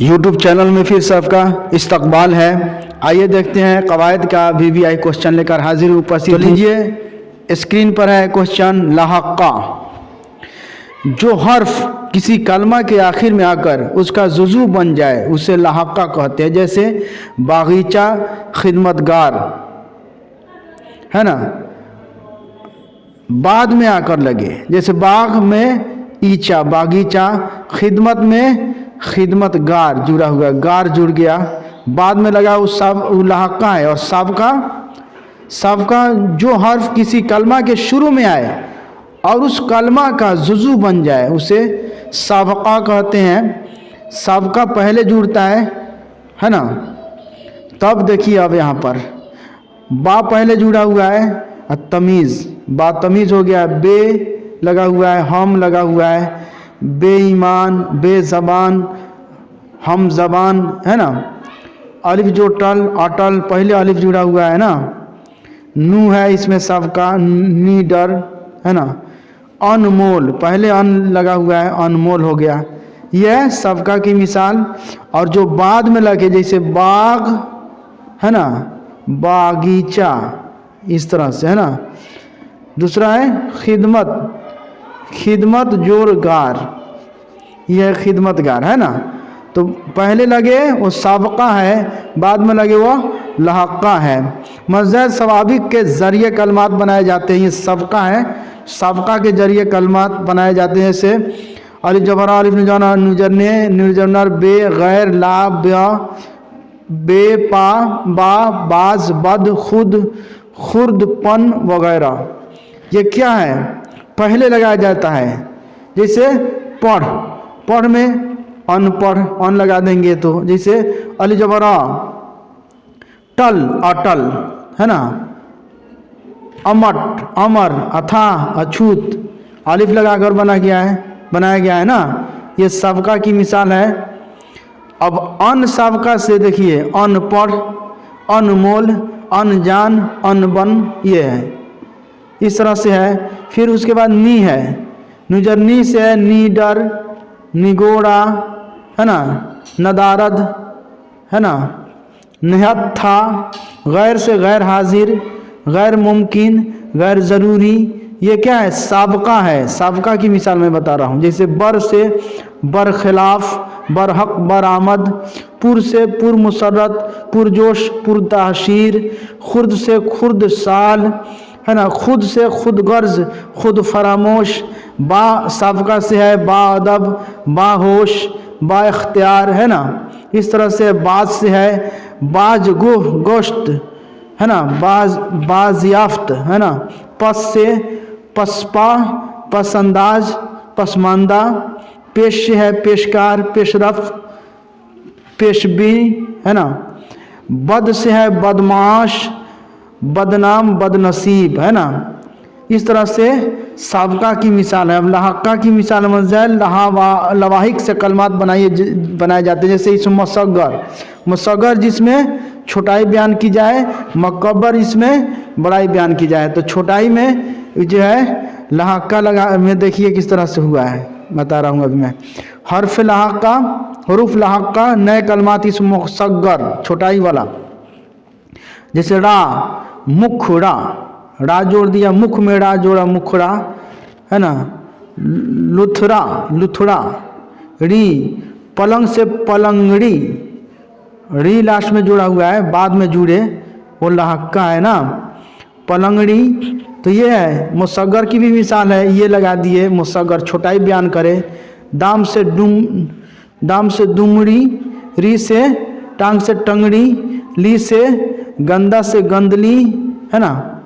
YouTube channel में फिर से आपका इस्तकबाल है। आइए देखते हैं कवायद का VVI क्वेश्चन लेकर हाजिर उपस्थित। तो लीजिए स्क्रीन पर है क्वेश्चन लाहक्का। जो हर्फ किसी कलमा के आखिर में आकर उसका जुजू बन जाए उसे लाहक्का कहते हैं। जैसे बागीचा, खिदमतगार, है ना, बाद में आकर लगे। जैसे बाग में ईचा, बागीचा, खिदमत में खिदमतगार जुड़ा हुआ, गार जुड़ गया, बाद में लगा उस सब लाहक्का है। और सबका जो हर्फ किसी कलमा के शुरू में आए और उस कलमा का जुजू बन जाए उसे सबका कहते हैं। सबका पहले जुड़ता है ना। तब देखिए अब यहाँ पर बा पहले जुड़ा हुआ है और तमीज़, बा तमीज़ हो गया, बे लगा हुआ है, हम लगा हुआ है, बेईमान, बेज़बान, हम ज़बान, है ना। अलिफ जो टल, अटल, पहले अलिफ जुड़ा हुआ है ना। नू है इसमें सबका, नीडर, है ना। अनमोल, पहले अन लगा हुआ है, अनमोल हो गया। यह सबका की मिसाल। और जो बाद में लगे जैसे बाग, है ना, बागीचा, इस तरह से, है ना। दूसरा है खिदमत, खिदमत जोरगार, यह खिदमतगार, है ना। तो पहले लगे वो सबका है, बाद में लगे वो लाहक्का है। मज़दर स्वाभाविक के ज़रिए कलमात बनाए जाते हैं। ये सबका है, सबका के ज़रिए कलमात बनाए जाते हैं। जैसे अलिफ जबरा, अलिफ नुजाना, नुजरने, निर्जनर, बे, गैर, ला, ब्या, बे, पा, बा, बाज, बद, खुद, खुर्द, पन वगैरह। ये क्या है, पहले लगाया जाता है। जैसे पढ़, पढ़ में अनपढ़, अन लगा देंगे तो जैसे अली जबरा, टल, अटल, है ना। अमट, अमर, अथा, अछूत, अलिफ लगाकर बनाया गया है ना। ये सबका की मिसाल है। अब अन सबका से देखिए अनपढ़, अनमोल, अनजान, अनबन, ये है, इस तरह से है। फिर उसके बाद नी है, नुजरनी से है नीडर, निगोड़ा, है ना, नदारद, है ना, निहत था, गैर से गैर हाजिर, गैर मुमकिन, गैर ज़रूरी। ये क्या है, साबका है। साबका की मिसाल मैं बता रहा हूँ। जैसे बर से बरखिलाफ, बरहक, बरामद, पुर से पुर मुसरत, पुरजोश, पुरताशीर, खुर्द से खुर्द साल, है ना, खुद से खुद गर्ज, खुद फरामोश। बा साबका से है बाअदब, बाहोश, बा इख्तियार, है ना। इस तरह से बाज से है बाज गुह, गोश्त, है ना, बाज़याफ्त, है ना। पस से पसपा, पसंदाज, पसमानदा। पेश से है पेशकार, पेशरफ, पेशबी, है ना। बद से है बदमाश, बदनाम, बदनसीब, है ना। इस तरह से साबका की मिसाल है। अब लाहक्का की मिसाल मज़ैल लवाहिक से कलमात बनाए जाते हैं। जैसे इसमें मुसग्गर, मुसग्गर जिसमें छोटाई बयान की जाए, मकब्बर इसमें बड़ाई बयान की जाए। तो छोटाई में जो है लाहक्का लगा में देखिए किस तरह से हुआ है, बता रहा हूँ अभी मैं। हर्फ लाहक्का, हरूफ लाहक्का, नए कलमात इस मुसग्गर छोटाई वाला। जैसे रा, मुखड़ा, रा जोड़ दिया, मुख में रा जोड़ा, मुखड़ा, है ना। लुथरा, लुथड़ा। री, पलंग से पलंगड़ी, री लास्ट में जुड़ा हुआ है, बाद में जुड़े वो लाहक्का है ना। पलंगड़ी, तो ये है मुसग्गर की भी मिसाल है। ये लगा दिए मुसग्गर, छोटाई बयान करे। दाम से दुमड़ी, री से टांग से टंगड़ी, ली से गंदा से गंदली, है ना।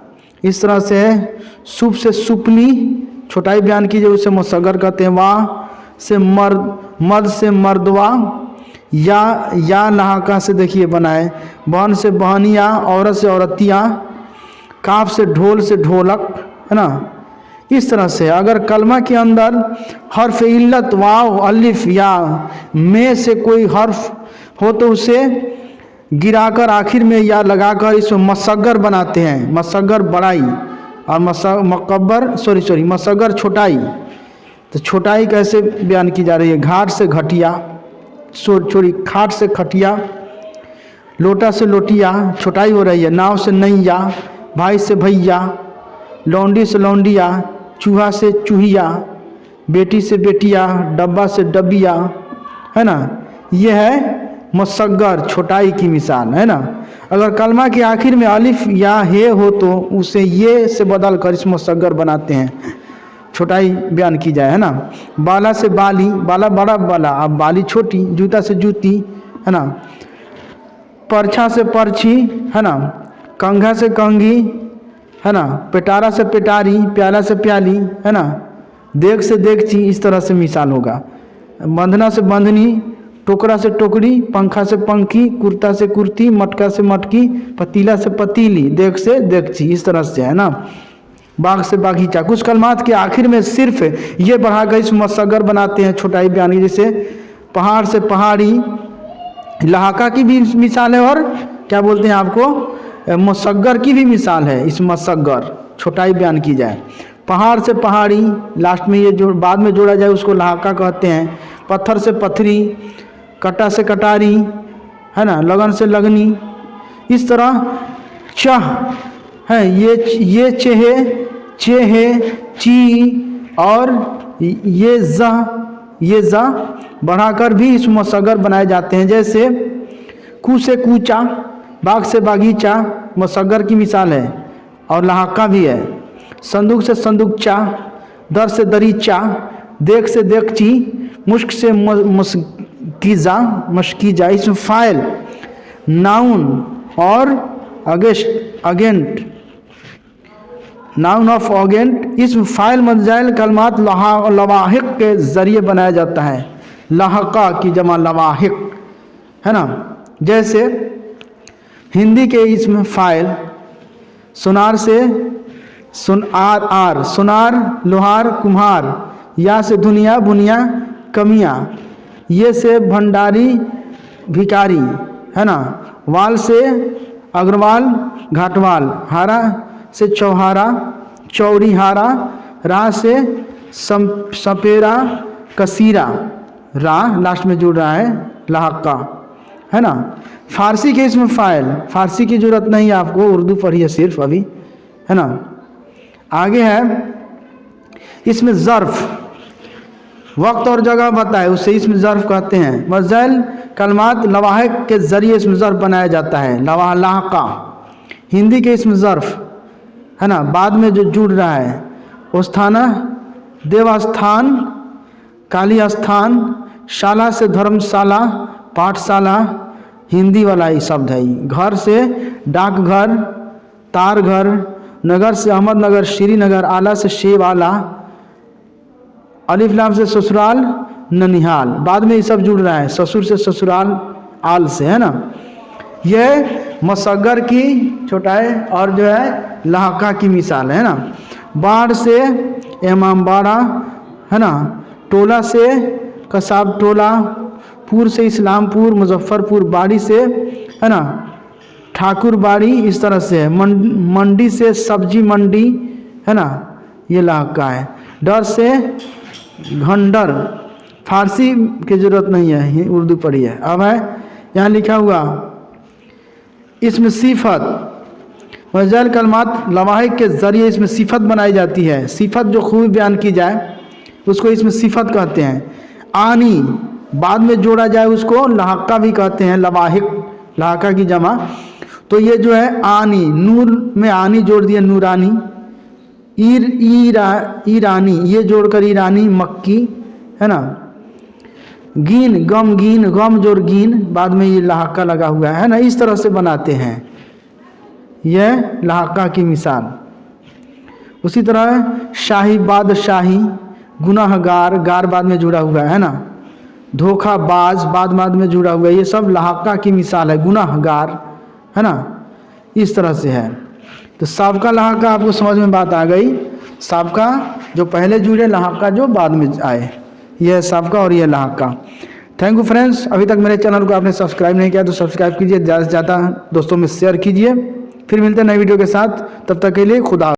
इस तरह से है। सुप से सुपली, छोटाई बयान कीजिए, उसे मुसग्गर कहते हैं। वाह से मर्द, मर्द से मर्दवा। या लाहका से देखिए बनाए। बहन से बहनिया, औरत से औरतियाँ। काफ से ढोल से ढोलक, है ना। इस तरह से अगर कलमा के अंदर हर्फ इल्लत, वाव, अलिफ या में से कोई हर्फ हो तो उसे गिराकर आखिर में या लगाकर इसमें मसग्गर बनाते हैं। मसग्गर बड़ाई और मसग्गर छोटाई। तो छोटाई कैसे बयान की जा रही है, घाट से घटिया, छोड़ी, खाट से खटिया, लोटा से लोटिया, छोटाई हो रही है, नाव से नैया, भाई से भैया, लौंडी से लौंडिया, चूहा से चूहिया, बेटी से बेटिया, डब्बा से डबिया, है ना। यह है मुसग्गर, छोटाई की मिसाल, है ना। अगर कलमा के आखिर में अलिफ या हे हो तो उसे ये से बदल कर इस मुसग्गर बनाते हैं, छोटाई बयान की जाए, है ना। बाला से बाली, बाला बड़ा बाला, अब बाली छोटी, जूता से जूती, है ना। परछा से परछी, है ना। कंघा से कंघी, है ना। पिटारा से पिटारी, प्याला से प्याली, है ना। देग से देगची, इस तरह से मिसाल होगा। बंधना से बंधनी, टोकरा से टोकरी, पंखा से पंखी, कुर्ता से कुर्ती, मटका से मटकी, पतीला से पतीली, देग से देगची, इस तरह से, है ना। बाग से बागीचा। कुछ कलमात के आखिर में सिर्फ ये बढ़ाकर इस मुसग्गर बनाते हैं, छोटाई बयान की, जैसे पहाड़ से पहाड़ी, लहाका की भी मिसाल है, और क्या बोलते हैं आपको, मुसग्गर की भी मिसाल है। इस मुसग्गर छोटाई बयान की जाए। पहाड़ से पहाड़ी, लास्ट में ये जो बाद में जोड़ा जाए उसको लहाका कहते हैं। पत्थर से पथरी, कटा से कटारी, है ना। लगन से लगनी, इस तरह चह है, ये चेहे, चेहे, ची, और ये जा बढ़ाकर भी इस मुसग्गर बनाए जाते हैं। जैसे कू से कूचा, बाग से बागीचा, मुसग्गर की मिसाल है और लहाका भी है। संदूक से संदूकचा, दर से दरीचा, देख से देखची, मुश्क से मशकीजा, इसमें फाइल, नाउन और अगेंट, नाउन ऑफ अगेंट, इसमें फाइल मजाइल कलमात लवाहिक के ज़रिए बनाया जाता है। लहका की जमा लवाहिक, है ना। जैसे हिंदी के इसमें फाइल, सुनार से सुनार, लोहार, कुम्हार, या से दुनिया, बुनिया, कमियाँ, ये से भंडारी, भिकारी, है ना। वाल से अग्रवाल, घाटवाल, हारा से चौहारा, चौड़ी हारा, राह से सपेरा, कसीरा, राह लास्ट में जुड़ रहा है, लहाका, है ना। फारसी के इसमें फाइल, फारसी की जरूरत नहीं है आपको, उर्दू पढ़िए सिर्फ अभी, है ना। आगे है इसमें ज़र्फ़, वक्त और जगह बताए उसे इसमें ज़र्फ़ कहते हैं। मज़ैल कलमात लवाहिक के ज़रिए इसमें ज़र्फ़ बनाया जाता है, लहाका। हिंदी के इसमें ज़र्फ़, है ना, बाद में जो जुड़ रहा है। उस्थाना, देवस्थान, काली स्थान, शाला से धर्मशाला, पाठशाला, हिंदी वाला ही शब्द है। घर से डाकघर, तार घर, नगर से अहमदनगर, श्रीनगर, आला से शेव आला, अलिफ लाम से ससुराल, ननिहाल, बाद में ये सब जुड़ रहा है। ससुर से ससुराल, आल से, है ना। यह मुसग्गर की छोटाई और जो है लहाका की मिसाल है ना। बाढ़ से इमामबाड़ा, है ना। टोला से कसाब टोला, पुर से इस्लामपुर, मुजफ्फरपुर, बाड़ी से, है ना, ठाकुर बाड़ी, इस तरह से है। मंडी से सब्जी मंडी, है ना, ये लहाका है। डर से घंडर, फारसी की ज़रूरत नहीं है, ये उर्दू पढ़ी है। अब है यहाँ लिखा हुआ इसमें सिफत, मज़ैल कलमात लवाहिक के ज़रिए इसमें सिफत बनाई जाती है। सिफत जो खूब बयान की जाए उसको इसमें सिफत कहते हैं। आनी बाद में जोड़ा जाए उसको लहाका भी कहते हैं, लवाहिक, लहाका की जमा। तो ये जो है आनी, नूर में आनी जोड़ दिया, नूरानी। ईरानी, ये जोड़कर ईरानी, मक्की, है ना। गीन, गम जोड़ गीन, बाद में ये लहाका लगा हुआ है ना। इस तरह से बनाते हैं, यह लहाका की मिसाल। उसी तरह शाही, बादशाही, गुनाहगार, गार बाद में जुड़ा हुआ है ना। धोखाबाज, बाद में जुड़ा हुआ है, ये सब लहाका की मिसाल है। गुनाहगार, है ना, इस तरह से है। तो साबका लहाका आपको समझ में बात आ गई। साबका जो पहले जुड़े, लहाका जो बाद में आए, यह साबका और यह लहाका। Thank you friends. अभी तक मेरे चैनल को आपने सब्सक्राइब नहीं किया तो सब्सक्राइब कीजिए, ज़्यादा से ज़्यादा दोस्तों में शेयर कीजिए। फिर मिलते हैं नई वीडियो के साथ, तब तक के लिए खुदा।